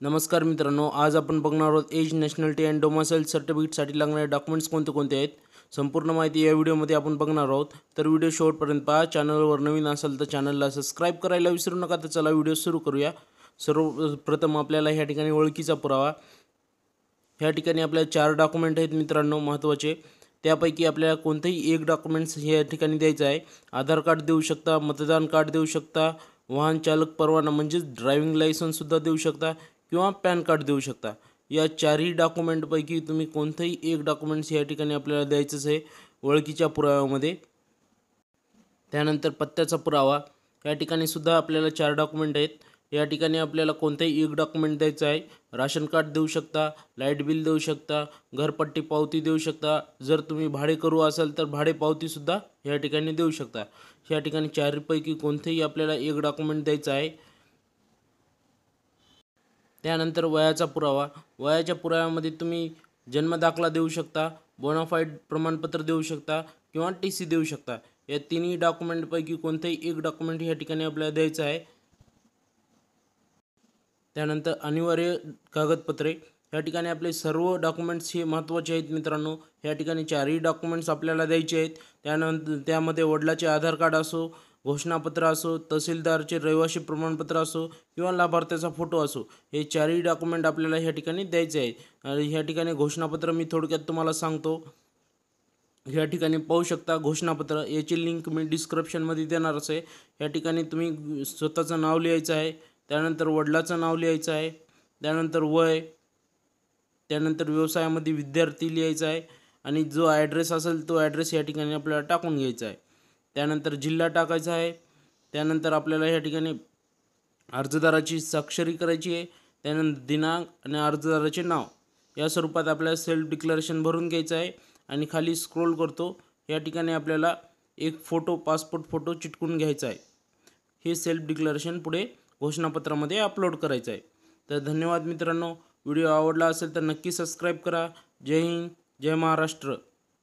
नमस्कार मित्रांनो, आज आपण बघणार आहोत एज, नॅशनॅलिटी अँड डोमिसाइल सर्टिफिकेटसाठी लागणारे डॉक्युमेंट्स कोणते कोणते आहेत. संपूर्ण माहिती या व्हिडिओमध्ये आपण बघणार आहोत. तर व्हिडिओ शेवटपर्यंत पहा. चॅनलवर नवीन असाल तर चॅनलला सबस्क्राईब करायला विसरू नका. तर चला व्हिडिओ सुरू करूया. सर्वप्रथम आपल्याला ह्या ठिकाणी ओळखीचा पुरावा. ह्या ठिकाणी आपल्याला 4 डॉक्युमेंट आहेत मित्रांनो महत्त्वाचे. त्यापैकी आपल्याला कोणतेही एक डॉक्युमेंट्स या ठिकाणी द्यायचं आहे. आधार कार्ड देऊ शकता, मतदान कार्ड देऊ शकता, वाहन चालक परवाना म्हणजेच ड्रायव्हिंग लायसन्ससुद्धा देऊ शकता किंवा पॅन कार्ड देऊ शकता. या चारही डॉक्युमेंटपैकी तुम्ही कोणतंही एक डॉक्युमेंट्स या ठिकाणी आपल्याला द्यायचंच आहे ओळखीच्या पुराव्यामध्ये. त्यानंतर पत्त्याचा पुरावा. या ठिकाणी सुद्धा आपल्याला 4 डॉक्युमेंट आहेत. या ठिकाणी आपल्याला कोणतेही एक डॉक्युमेंट द्यायचं आहे. राशन कार्ड देऊ शकता, लाईट बिल देऊ शकता, घरपट्टी पावती देऊ शकता. जर तुम्ही भाडेकरू असाल तर भाडे पावतीसुद्धा या ठिकाणी देऊ शकता. या ठिकाणी 4पैकी कोणतेही आपल्याला एक डॉक्युमेंट द्यायचं आहे. त्यानंतर वयाचा पुरावा. वयाच्या पुराव्यामध्ये तुम्ही जन्मदाखला देऊ शकता, बोनाफाईड प्रमाणपत्र देऊ शकता किंवा TC देऊ शकता. या तिन्ही डॉक्युमेंटपैकी कोणतेही एक डॉक्युमेंट या ठिकाणी आपल्याला द्यायचं आहे. त्यानंतर अनिवार्य कागदपत्रे. या ठिकाणी आपले सर्व डॉक्युमेंट्स हे महत्त्वाचे आहेत मित्रांनो. या ठिकाणी 4ही डॉक्युमेंट्स आपल्याला द्यायचे आहेत. त्यानंतर त्यामध्ये वडिलाचे आधार कार्ड असो, घोषणापत्र असो, तहसीलदारचे रहिवासी प्रमाणपत्र असो किंवा लाभार्थ्याचा फोटो असो, हे 4ही डॉक्युमेंट आपल्याला ह्या ठिकाणी द्यायचे आहे. ह्या ठिकाणी घोषणापत्र मी थोडक्यात तुम्हाला सांगतो. ह्या ठिकाणी पाहू शकता घोषणापत्र. याची लिंक मी डिस्क्रिप्शनमध्ये देणारच आहे. या ठिकाणी तुम्ही स्वतःचं नाव लिहायचं आहे, त्यानंतर वडिलाचं नाव लिहायचं आहे, त्यानंतर वय, त्यानंतर व्यवसायामध्ये विद्यार्थी लिहायचा आहे आणि जो ॲड्रेस असेल तो ॲड्रेस या ठिकाणी आपल्याला टाकून घ्यायचा आहे. त्यानंतर जिल्हा टाकायचा आहे. त्यानंतर आपल्याला ह्या ठिकाणी अर्जदाराची स्वाक्षरी करायची आहे. त्यानंतर दिनांक आणि अर्जदाराचे नाव या स्वरूपात आपल्याला सेल्फ डिक्लेरेशन भरून घ्यायचं आहे. आणि खाली स्क्रोल करतो. या ठिकाणी आपल्याला एक फोटो, पासपोर्ट फोटो चिटकून घ्यायचा आहे. हे सेल्फ डिक्लेरेशन पुढे घोषणापत्रामध्ये अपलोड करायचं आहे. तर धन्यवाद मित्रांनो. व्हिडिओ आवडला असेल तर नक्की सबस्क्राईब करा. जय हिंद, जय महाराष्ट्र.